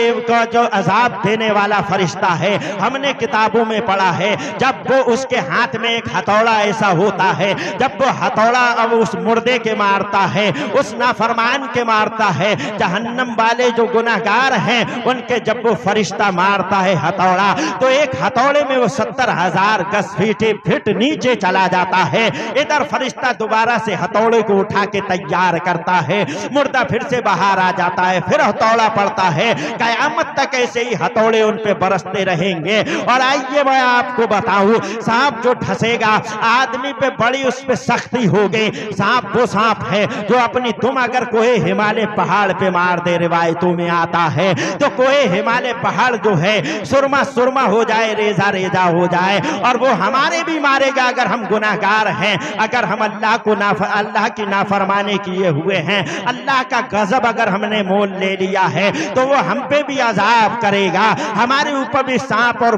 जो अजाब देने वाला फरिश्ता है, हमने किताबों में पढ़ा है, जब वो उसके हाथ में एक हथौड़ा ऐसा होता है, जब वो हथौड़ा अब उस मुर्दे के मारता है, उस नाफरमान के मारता है, जहन्नम वाले जो गुनाहगार हैं उनके जब वो फरिश्ता मारता है हथौड़ा, तो एक हथौड़े में वो 70,000 गज फीट नीचे चला जाता है। इधर फरिश्ता दोबारा से हथौड़े को उठा के तैयार करता है, मुर्दा फिर से बाहर आ जाता है, फिर हथौड़ा पड़ता है। कयामत तक ऐसे ही हथौड़े उन पे बरसते रहेंगे। और आइए मैं आपको बताऊं, सांप जो ढसेगा आदमी पे बड़ी उस पे सख्ती हो गई। सांप वो सांप है जो अपनी तुम अगर कोई हिमालय पहाड़ पे मार दे, रिवायतों में आता है, तो कोई हिमालय पहाड़ जो है सुरमा हो जाए, रेजा हो जाए, और वो हमारे भी मारेगा अगर हम गुनाहगार हैं, अगर हम अल्लाह की नाफरमानी किए हुए हैं, अल्लाह का गजब अगर हमने मोल ले लिया है, तो वो हम पे भी अजाब करेगा। हमारे ऊपर भी सांप और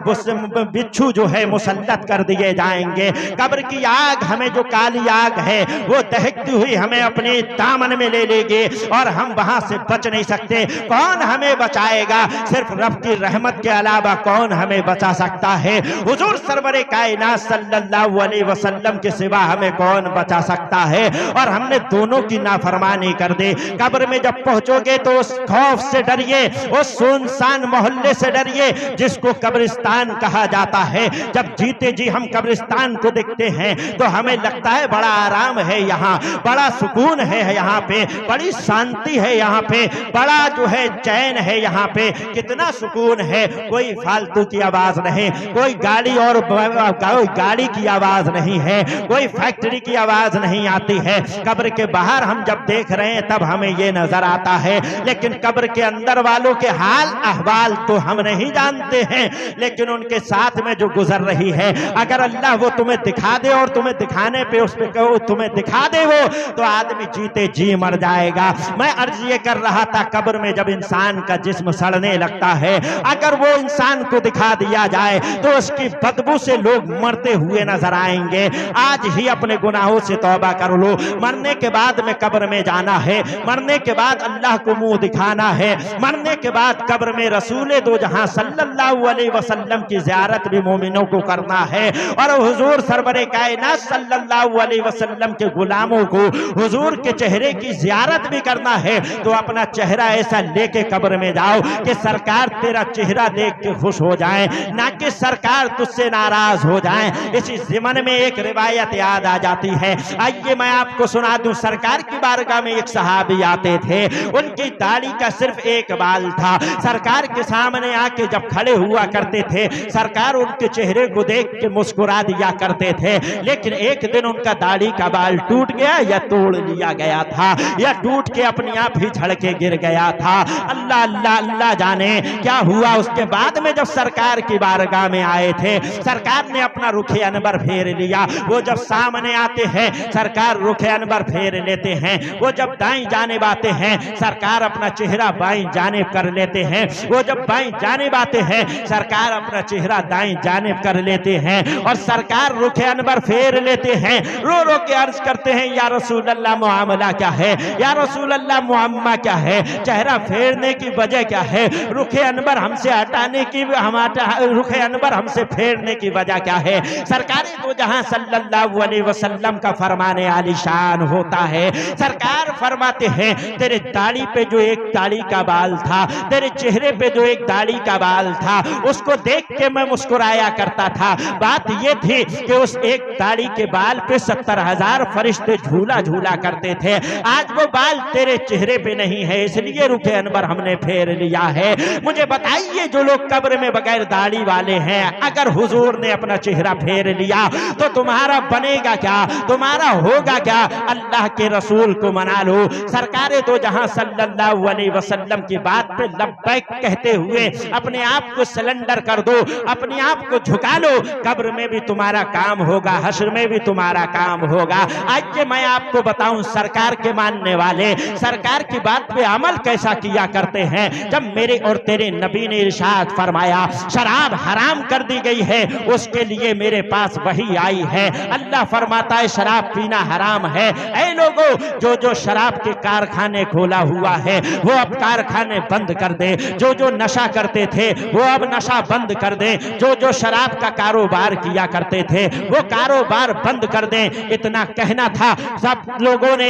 बिच्छू जो है मुसल्लत कर दिए जाएंगे। कब्र की आग, हमें जो काली आग है वो दहकती हुई हमें अपने दामन में ले लेगी और हम वहां से बच नहीं सकते। कौन हमें बचाएगा? सिर्फ रब की रहमत के अलावा कौन हमें बचा सकता है? हुजूर सरवरे कायनात सल्लल्लाहु अलैहि वसल्लम के सिवा हमें कौन बचा सकता है? और हमने दोनों की नाफरमानी कर दी। कब्र में जब पहुंचोगे तो उस खौफ से डरिए, उस सुनसान मोहल्ले से डरिए जिसको कब्रिस्तान कहा जाता है। जब जीते जी हम कब्रिस्तान को देखते हैं तो हमें लगता है बड़ा आराम है यहाँ, बड़ा सुकून है यहाँ पे, बड़ी शांति है यहाँ पे, बड़ा जो है चैन है यहाँ पे, कितना सुकून है। कोई फालतू की आवाज नहीं, कोई गाड़ी की आवाज नहीं है, कोई फैक्ट्री की आवाज नहीं आती है। कब्र के बाहर बाहर हम जब देख रहे हैं तब हमें ये नजर आता है, लेकिन कब्र के अंदर वालों के हाल अहवाल तो हम नहीं जानते हैं। लेकिन उनके साथ में जो गुजर रही है, अगर अल्लाह वो तुम्हें दिखा दे और तुम्हें दिखाने पे उस पे कहो तुम्हें दिखा दे वो, तो आदमी जीते जी मर जाएगा। मैं अर्ज ये कर रहा था, कब्र में जब इंसान का जिस्म सड़ने लगता है, अगर वो इंसान को दिखा दिया जाए तो उसकी बदबू से लोग मरते हुए नजर आएंगे। आज ही अपने गुनाहों से तौबा कर लो। मरने के बाद में कब्र में जाना है, मरने के बाद अल्लाह को मुंह दिखाना है, मरने के बाद कब्र में रसूल दो जहां सल्लल्लाहु अलैहि वसल्लम की ज़ियारत भी मोमिनों को करना है, और हुजूर सरवरे कायनात सल्लल्लाहु अलैहि वसल्लम के गुलामों को हुजूर के चेहरे की ज़ियारत भी करना है। तो अपना चेहरा ऐसा लेके कब्र में जाओ कि सरकार तेरा चेहरा देख के खुश हो जाए, ना कि सरकार तुझसे नाराज हो जाए। इसी ज़िमन में एक रिवायत याद आ जाती है, आइए मैं आपको सुना दूं। सरकार की बारगाह में एक सहाबी आते थे, उनकी दाढ़ी का सिर्फ एक बाल था। सरकार के सामने आके जब खड़े हुआ करते थे, सरकार उनके चेहरे को देख के मुस्कुरा दिया करते थे। लेकिन एक दिन उनका दाढ़ी का बाल टूट गया या तोड़ लिया गया था, या टूट के अपने आप ही झड़ के गिर गया था। अल्लाह अल्लाह अल्लाह जाने क्या हुआ। उसके बाद में जब सरकार की बारगाह में आए थे, सरकार ने अपना रुखे अनबर फेर लिया। वो जब सामने आते हैं, सरकार रुखे अनबर फेर लेते हैं। वो जब दाईं जानिब आते हैं, सरकार अपना चेहरा बाईं जानिब कर लेते हैं। वो जब बाईं जानिब आते हैं, सरकार अपना चेहरा दाईं जानिब कर लेते हैं, और सरकार रुखे अनबर फेर लेते हैं। रो रो के अर्ज करते हैं, या रसूल अल्लाह मुआमला क्या है, या रसूल अल्लाह मुअम्मा क्या है, चेहरा फेरने की वजह क्या है, रुखे अनबर हमसे हटाने की, रुखे अनबर हमसे फेरने की वजह क्या है। सरकार दो जहां सल्लल्लाहु अलैहि वसल्लम का फरमाने आलिशान होता है। सरकार फरमाते हैं, तेरे दाढ़ी पे जो एक दाढ़ी का बाल था, तेरे चेहरे पे जो एक दाढ़ी का बाल था, उसको देख के मैं मुस्कुराया करता था। बात ये थी कि उस एक दाढ़ी के बाल पे 70,000 फरिश्ते झूला झूला करते थे। आज वो बाल तेरे चेहरे पे नहीं है, इसलिए रुखे अनबर हमने फेर लिया है। मुझे बताइए, जो लोग कब्र में बगैर दाढ़ी वाले हैं, अगर हुजूर ने अपना चेहरा फेर लिया तो तुम्हारा बनेगा क्या, तुम्हारा होगा क्या। अल्लाह के रसूल को मना लो। सरकार दो जहां सल्लल्लाहु अलैहि वसल्लम की बात पे लब्बैक कहते हुए अपने आप को सिलेंडर कर दो, अपने आप को झुका लो। कब्र में भी तुम्हारा काम होगा, हश्र में भी तुम्हारा काम होगा। आइए मैं आपको बताऊं, सरकार के मानने वाले सरकार की बात पे अमल कैसा किया करते हैं। जब मेरे और तेरे नबी ने इरशाद फरमाया शराब हराम कर दी गई है, उसके लिए मेरे पास वही आई है। अल्लाह फरमाता है शराब पीना हराम है। ऐ लोगों, जो जो शराब के कारखाने खोला हुआ है वो अब कारखाने बंद कर दे। जो जो नशा करते थे वो अब नशा बंद कर दे। जो जो शराब का कारोबार किया करते थे वो कारोबार बंद कर दे। इतना कहना था, सब लोगों ने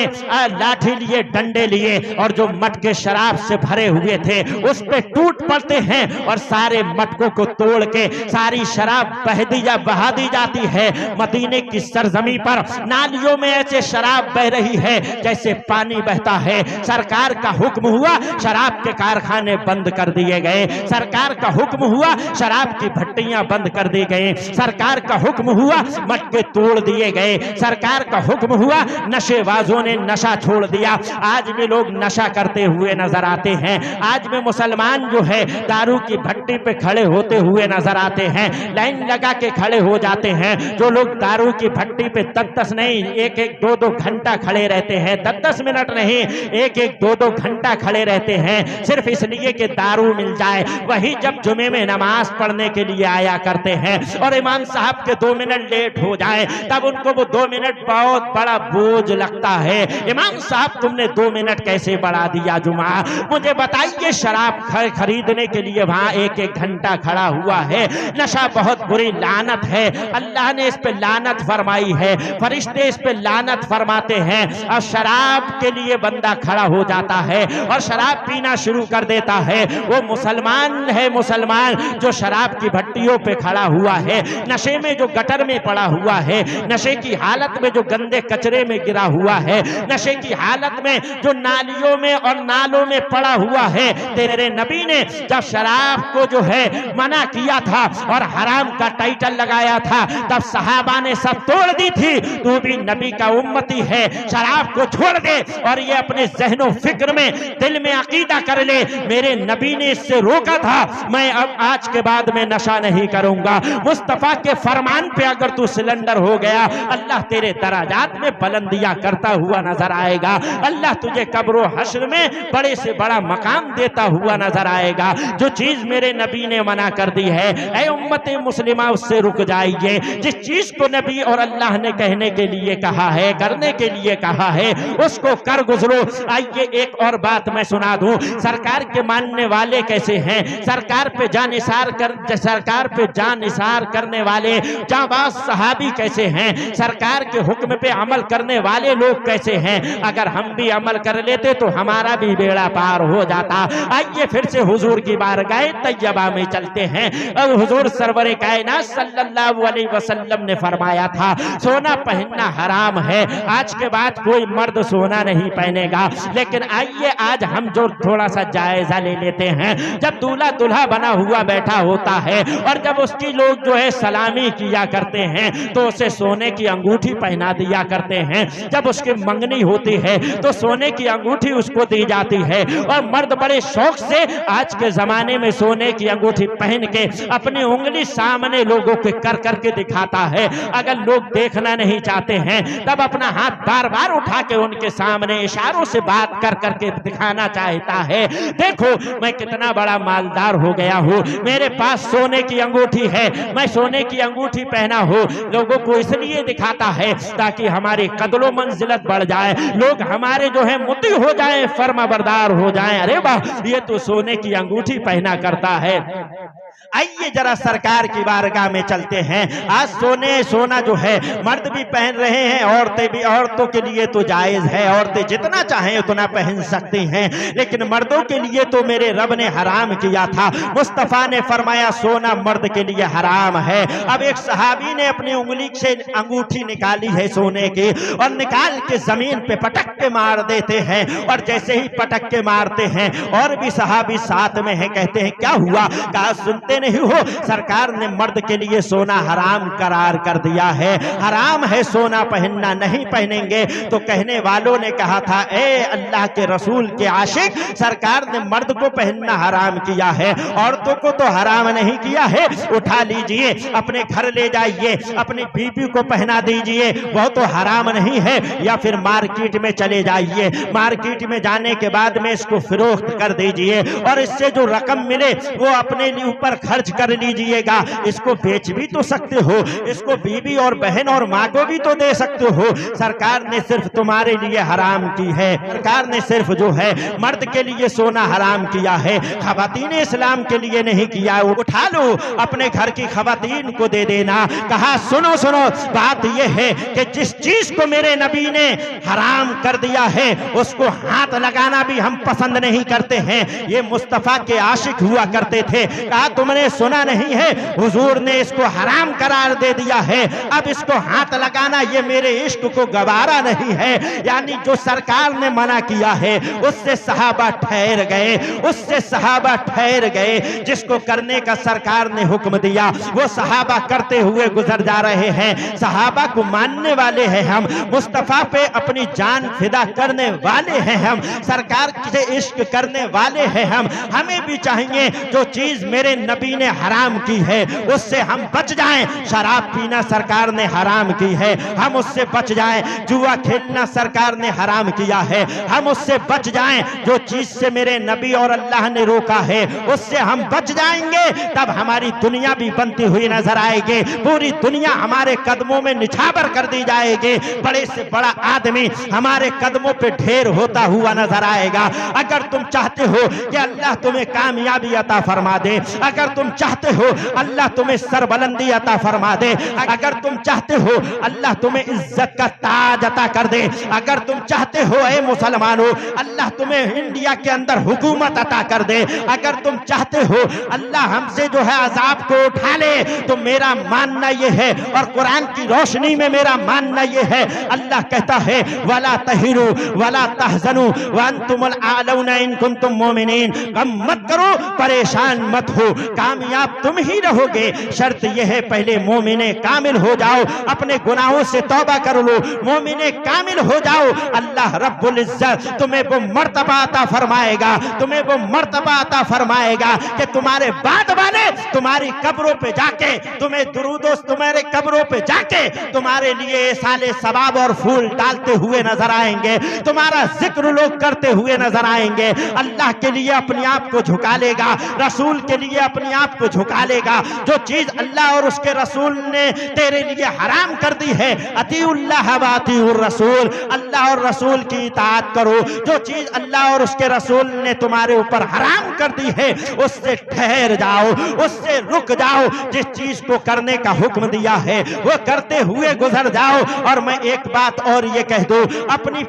लाठी लिए, डंडे लिए, और जो मटके शराब से भरे हुए थे उस पे टूट पड़ते हैं, और सारे मटकों को तोड़ के सारी शराब बहा दी जाती है। मदीने की सरजमी पर नालियों में ऐसे शराब बह रही है जैसे पानी बहता है। सरकार का हुक्म हुआ, शराब के कारखाने बंद कर दिए गए। सरकार का हुक्म हुआ, शराब की भट्टियां बंद कर दी गई। सरकार का हुक्म हुआ, मटके तोड़ दिए गए। सरकार का हुक्म हुआ, नशेबाजों ने नशा छोड़ दिया। आज भी लोग नशा करते हुए नजर आते हैं। आज भी मुसलमान जो है दारू की भट्टी पे खड़े होते हुए नजर आते हैं, लाइन लगा के खड़े हो जाते हैं। जो लोग दारू की भट्टी पे 10-10 नहीं, 1-1, 2-2 घंटा खड़े रहते हैं, 10-10 मिनट नहीं, 1-1, 2-2 घंटा खड़े रहते हैं, सिर्फ इसलिए कि दारू मिल जाए। वही जब जुमे में नमाज पढ़ने के लिए आया करते हैं और इमाम साहब के 2 मिनट लेट हो जाए, तब उनको वो 2 मिनट बहुत बड़ा बोझ लगता है। इमाम साहब तुमने 2 मिनट कैसे बढ़ा दिया जुमा। मुझे बताइए, शराब खरीदने के लिए वहां 1-1 घंटा खड़ा हुआ है। नशा बहुत बुरी लानत है। अल्लाह ने इस पे लानत फरमाई है, फरिश्ते इस पे लानत फरमाते हैं। और शराब के लिए बंदा खड़ा हो जाता है और शराब पीना शुरू कर देता है। वो मुसलमान है, मुसलमान जो शराब की भट्टियों पे खड़ा हुआ है, नशे में जो गटर में पड़ा हुआ है, नशे की हालत में जो गंदे कचरे में गिरा हुआ है, नशे की हालत में जो नालियों में और नालों में पड़ा हुआ है। तेरे नबी ने जब शराब को जो है मना किया था और हराम का टाइटल लगाया था, तब सहाबा ने सब तोड़ दी थी। तू भी नबी का उम्मती है, शराब शराब को छोड़ दे और ये अपने ज़हनो फिक्र में दिल में अकीदा कर ले, मेरे नबी ने इससे रोका था, मैं अब आज के बाद में नशा नहीं करूंगा। मुस्तफा के फरमान पे अगर तू सिलेंडर हो गया, अल्लाह तेरे दराजात में बुलंदियां करता हुआ नजर आएगा। अल्लाह तुझे कब्र हश्र में बड़े से बड़ा मकाम देता हुआ नजर आएगा। जो चीज मेरे नबी ने मना कर दी है, ऐ उम्मत मुस्लिमा, उससे रुक जाइए। जिस चीज को नबी और अल्लाह ने कहने के लिए कहा है, करने के लिए कहा है, उसको कर गुजरो। आइए एक और बात मैं सुना दूं, सरकार के मानने वाले कैसे हैं, सरकार पे जानिसार करने वाले जाबाज सहाबी कैसे हैं, सरकार के हुक्म पे अमल करने वाले लोग कैसे हैं। अगर हम भी अमल कर लेते तो हमारा भी बेड़ा पार हो जाता। आइए फिर से हुजूर की बारगाह तैयबा में चलते हैं। और हुजूर सरवर कायनात सल्लल्लाहु अलैहि वसल्लम ने फरमाया था, सोना पहनना हराम है। आज के बाद कोई मर्द सोना नहीं पहनेगा। लेकिन आइए आज हम जो थोड़ा सा जायजा ले लेते हैं, जब दूल्हा दुल्हा बना हुआ बैठा होता है और जब उसकी लोग जो है सलामी किया करते हैं तो उसे सोने की अंगूठी पहना दिया करते हैं। जब उसकी मंगनी होती है तो सोने की अंगूठी उसको दी जाती है और मर्द बड़े शौक से आज के जमाने में सोने की अंगूठी पहन के अपनी उंगली सामने लोगों के कर करके दिखाता है। अगर लोग देखना नहीं चाहते हैं तब अपना हाथ बार बार उठा के उनके सामने इशारों से बात कर करके दिखाना चाहता है, देखो मैं कितना बड़ा मालदार हो गया हूँ, मेरे पास सोने की अंगूठी है, मैं सोने की अंगूठी पहना हूँ। लोगों को इसलिए दिखाता है ताकि हमारी कदर मंजिलत बढ़ जाए, लोग हमारे जो है मुती हो जाए, फर्माबरदार हो जाए। अरे वाह, ये तो सोने की अंगूठी पहना करता है। आइए जरा सरकार की बारगाह में चलते हैं। आज सोना जो है मर्द भी पहन रहे हैं, औरतें भी। औरतों के लिए तो जायज है, औरतें जितना चाहें उतना पहन सकती हैं, लेकिन मर्दों के लिए तो मेरे रब ने हराम किया था। मुस्तफा ने फरमाया सोना मर्द के लिए हराम है। अब एक सहाबी ने अपनी उंगली से अंगूठी निकाली है सोने की और निकाल के जमीन पे पटक के मार देते हैं, और जैसे ही पटक के मारते हैं और भी सहाबी साथ में है, कहते हैं क्या हुआ? कहा सुनते नहीं हो, सरकार ने मर्द के लिए सोना हराम करार कर दिया है, हराम है सोना पहनना, नहीं पहनेंगे। तो कहने वालों ने कहा था, ए अल्लाह के रसूल के आशिक, सरकार ने मर्द को पहनना हराम किया है, औरतों को तो हराम नहीं किया है। उठा लीजिए, अपने घर ले जाइए, अपनी बीवी को पहना दीजिए, वो तो हराम नहीं है। या फिर मार्केट में चले जाइए, मार्केट में जाने के बाद में इसको फरोख्त कर दीजिए और इससे जो रकम मिले वो अपने लिए ऊपर खर्च कर लीजिएगा। इसको बेच भी तो सकते हो, इसको बीवी और बहन और माँ को भी तो दे सकते हो। सरकार ने सिर्फ तुम्हारे लिए हराम की है, सरकार ने सिर्फ जो है मर्द के लिए सोना हराम किया है, खवातीन इस्लाम के लिए नहीं किया। उठा लो, अपने घर की खवातीन को दे देना। कहा सुनो सुनो, बात यह है कि जिस चीज को मेरे नबी ने हराम कर दिया है उसको हाथ लगाना भी हम पसंद नहीं करते हैं। ये मुस्तफा के आशिक हुआ करते थे। कहा तुमने सुना नहीं है, हुजूर ने इसको हराम करार दे दिया है, अब इसको हाथ लगाना ये मेरे इश्क को गवारा नहीं है। यानी जो सरकार ने मना किया है उससे सहाबा ठहर गए, उससे सहाबा ठहर गए। जिसको करने का सरकार ने हुक्म दिया वो सहाबा करते हुए गुजर जा रहे हैं। सहाबा को मानने वाले हैं हम, मुस्तफा पे अपनी जान फिदा करने वाले हैं हम, सरकार से इश्क करने वाले हैं हम। हमें भी चाहिए जो चीज मेरे नबी ने हराम की है उससे हम बच जाएं। शराब पीना सरकार ने हराम की है, हम उससे बच जाएं। जुआ खेलना सरकार ने हराम किया है, हम उससे बच जाएं। जो चीज से मेरे नबी और अल्लाह ने रोका है उससे हम बच जाएंगे, तब हमारी दुनिया भी बनती हुई नजर आएगी। पूरी दुनिया हमारे कदमों में निछावर कर दी जाएगी, बड़े से बड़ा आदमी हमारे कदमों पे ढेर होता हुआ नजर आएगा। अगर तुम चाहते हो कि अल्लाह तुम्हें कामयाबी अता फरमा दे, अगर तुम चाहते हो अल्लाह तुम्हें सरबलंदी अता फरमा दे, अगर तुम चाहते हो अल्लाह तुम्हें इज्जत का ताज अता कर दे, अगर तुम चाहते हो ए मुसलमानों अल्लाह तुम्हें इंडिया के अंदर हुकूमत अता कर दे, अगर तुम चाहते हो अल्लाह हमसे जो है अजाब को उठा ले, तो मेरा मानना यह है और कुरान की रोशनी में मेरा मानना यह है, अल्लाह कहता है वला तहिनु वला तहजनु व अंतुमुल आलौना इन कुंतुम मोमिनीन। गम मत करो, परेशान मत हो, कामयाब तुम ही रहोगे। शर्त यह है पहले मोमिने कामिल हो जाओ, अपने गुनाहों से तौबा कर लो, मोमिने कामिल हो जाओ। अल्लाह रब्बुल इज्जत तुम्हें वो मर्तबा अता फरमाएगा, तुम्हें वो मर्तबा अता फरमाएगा कि तुम्हारे बाद वाले तुम्हारी कब्रों पे जाके तुम्हें दुरूदो, तुम्हारे कब्रों पे जाके तुम्हारे लिए साले सवाब और फूल डालते हुए नजर आएंगे, तुम्हारा जिक्र लोग करते हुए नजर आएंगे। अल्लाह के लिए अपने आप को झुका लेगा, रसूल के लिए अपने आप को झुका लेगा। जो चीज अल्लाह और उसके रसूल ने तेरे लिए हराम कर दी है, अतीउल्लाह व अतीउर रसूल, अल्लाह और रसूल की इताअत करो। जो चीज अल्लाह और उसके रसूल ने तुम्हारे ऊपर हराम कर दी है उससे ठहर जाओ, उससे रुक जाओ। जिस चीज को करने का हुक्म दिया है वो करते हुए गुजर जाओ। और मैं एक बात और ये कह दूं, अपनी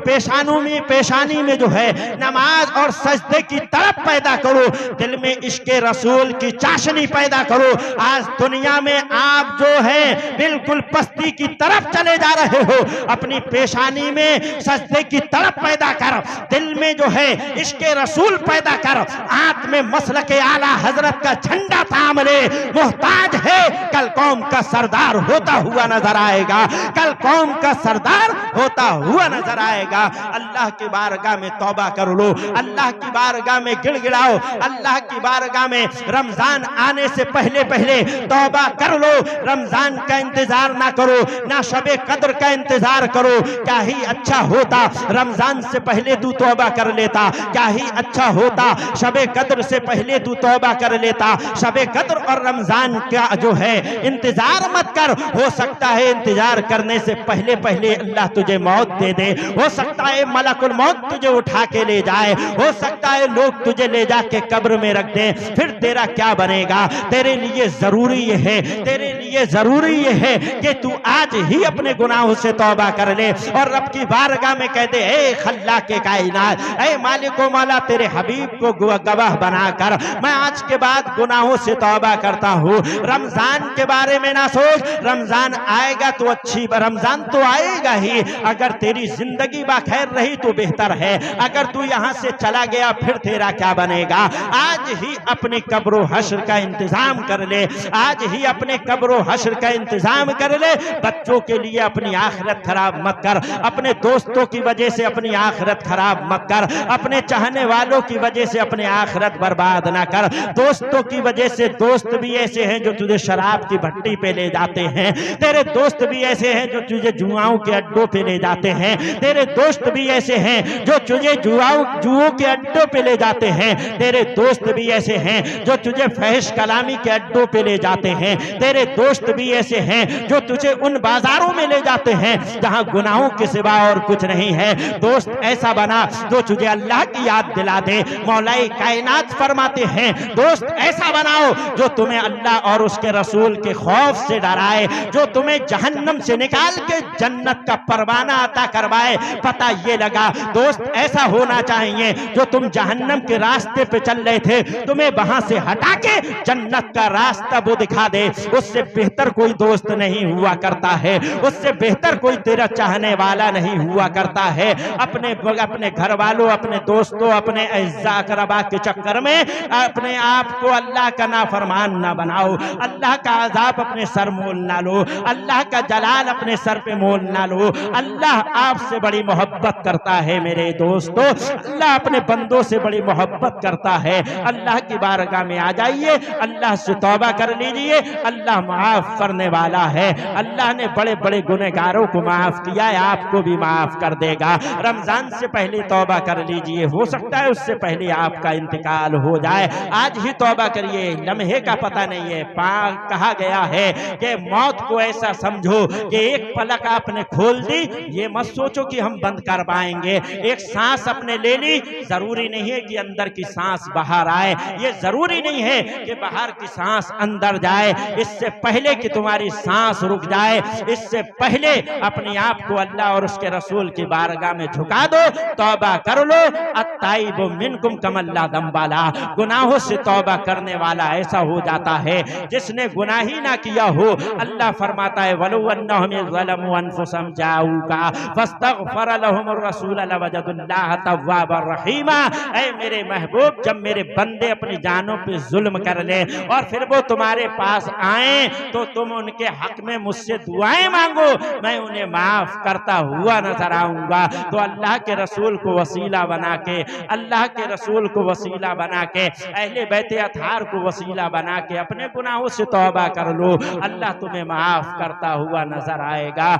पेशानी में जो है नमाज और सजदे की तड़प पैदा करो, दिल में इश्क़े रसूल की चाशनी पैदा करो। आज दुनिया में आप जो है बिल्कुल पस्ती की तरफ चले जा रहे हो, अपनी पेशानी में सजदे की तड़प पैदा कर, दिल में जो है इश्क़े रसूल पैदा कर, आंख में मसलके आला हजरत का झंडा थाम ले। मोहताज है, कल कौम का सरदार होता हुआ नजर आएगा, कल कौम का सरदार होता हुआ नजर आएगा। अल्लाह की बारगाह में तौबा कर लो, अल्लाह की बारगाह में गिड़गिड़ाओ, अल्लाह की बारगाह में रमजान आने से पहले पहले तौबा कर लो। रमजान का इंतजार ना करो, ना शबे कद्र का इंतजार करो। क्या ही अच्छा होता रमजान से पहले तू तौबा कर लेता, क्या ही अच्छा होता शबे कद्र से पहले तू तौबा कर लेता। शबे कद्र और रमजान का जो है इंतजार मत कर, हो सकता है इंतजार करने से पहले पहले अल्लाह तुझे मौत दे दे, हो सकता है मलकुल मौत तुझे उठा के ले जाए, हो सकता है लोग तुझे ले जाके कब्र में रख दे, फिर तेरा क्या बनेगा। तेरे लिए जरूरी ये है, तेरे लिए जरूरी ये है कि तू आज ही अपने गुनाहों से तौबा कर ले और रब की बारगाह में कह दे, ए खल्ला के कायनात, ए मालिको मौला, तेरे हबीब को गवाह बनाकर मैं आज के बाद गुनाहों से तौबा करता हूँ। रमजान के बारे में ना सोच, रमजान आएगा तो अच्छी, रमजान तो आएगा ही, अगर तेरी जिंदगी बाखैर रही तो बेहतर है, अगर तू यहाँ से चला गया फिर तेरा क्या बनेगा। आज ही अपने कब्रो हश्र का इंतजाम कर ले, आज ही अपने कब्रो हश्र का इंतजाम कर ले। बच्चों के लिए अपनी आखिरत खराब मत कर, अपने दोस्तों की वजह से अपनी आखिरत खराब मत कर, अपने चाहने वालों की वजह से अपने आखिरत बर्बाद ना कर। दोस्तों की वजह से, दोस्त भी ऐसे हैं जो तुझे शराब की भट्टी पे ले जाते हैं, तेरे दोस्त भी ऐसे हैं जो तुझे जुआओं के अड्डों पे ले जाते हैं, तेरे दोस्त भी ऐसे हैं जो तुझे जुओं के अड्डों पे ले जाते हैं, तेरे दोस्त भी ऐसे हैं जो तुझे फहश कलामी के अड्डों पे ले जाते हैं, तेरे दोस्त भी ऐसे हैं जो तुझे उन बाजारों में ले जाते हैं जहां गुनाहों के सिवा और कुछ नहीं है। दोस्त ऐसा बना जो तुझे अल्लाह की याद दिला दे। मौलाई कायनात फरमाते हैं, दोस्त ऐसा बनाओ जो तुम्हें अल्लाह और उसके रसूल के खौफ से डराए, जो तुम्हें जहन्नम से निकाल के जन्नत का परवाना अता करवाए। पता ये लगा दोस्त ऐसा होना चाहिए जो तुम जहन्नम के रास्ते पे चल रहे थे, तुम्हें वहां से हटा के जन्नत का रास्ता वो दिखा दे। उससे बेहतर कोई दोस्त नहीं हुआ करता है, उससे बेहतर कोई तेरा चाहने वाला नहीं हुआ करता है। अपने घर वालों, अपने दोस्तों, अपने इज्जा अकरबा के चक्कर में अपने आप को अल्लाह का नाफरमान ना बनाओ, अल्लाह का अजाब अपने सर मोल ना लो, अल्लाह का जलाल अपने सर पे मोल ना लो। अल्लाह आपसे बड़ी मोहब्बत करता है मेरे दोस्तों, अल्लाह अपने बंदों से बड़ी मोहब्बत करता है। अल्लाह की बारगाह में आ जाइए, अल्लाह से तौबा कर लीजिए, अल्लाह माफ करने वाला है। अल्लाह ने बड़े बड़े गुनहगारों को माफ किया है, आपको भी माफ कर देगा। रमजान से पहले तौबा कर लीजिए, हो सकता है उससे पहले आपका इंतकाल हो जाए। आज ही तौबा करिए, लम्हे का पता नहीं है। कहा गया है कि मौत को ऐसा समझो कि एक पलक आपने खोल दी, ये मत सोचो कि हम बंद कर पाएंगे। एक सांस अपने ले ली, जरूरी नहीं है कि अंदर की सांस बाहर आए, ये जरूरी नहीं है कि बाहर की सांस अंदर जाए। इससे पहले कि तुम्हारी सांस रुक जाए, इससे पहले अपने आप को अल्लाह और उसके रसूल की बारगाह में झुका दो, तौबा कर लो। अत्ताइबु मिनकुम कमल्ला दम्बाला, गुनाहों से तौबा करने वाला ऐसा हो जाता है जिसने गुनाह ही ना किया किया हो। अल्लाह फरमाता है वलो अन्नहुम ज़लमू अनफुसहुम जाऊका फस्तगफर लहुमुर रसूल लवजदुल्लाह तव्वाबर रहीमा। ऐ मेरे महबूब, जब मेरे बंदे अपनी जानों पे जुल्म कर ले और फिर वो तुम्हारे पास आए तो तुम उनके हक में मुझसे दुआएं मांगो, मैं उन्हें माफ करता हुआ नजर आऊंगा। तो अल्लाह के रसूल को वसीला बना के, अल्लाह के रसूल को वसीला बना के, अहले बैत अतहार को वसीला बना के अपने गुनाहों से तौबा कर लो, अल्लाह तुम्हें माफ करता हुआ नजर आएगा।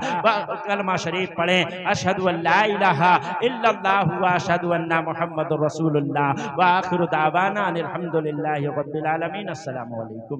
कलमा शरीफ पढ़ें, अशहदु अल्ला इलाहा इल्लल्लाह व अशहदु अन्ना मुहम्मदुर रसूलुल्लाह व आखिरु दावाना अनिल हम्दुलिल्लाहि रब्बिल आलमीन। अस्सलामु अलैकुम।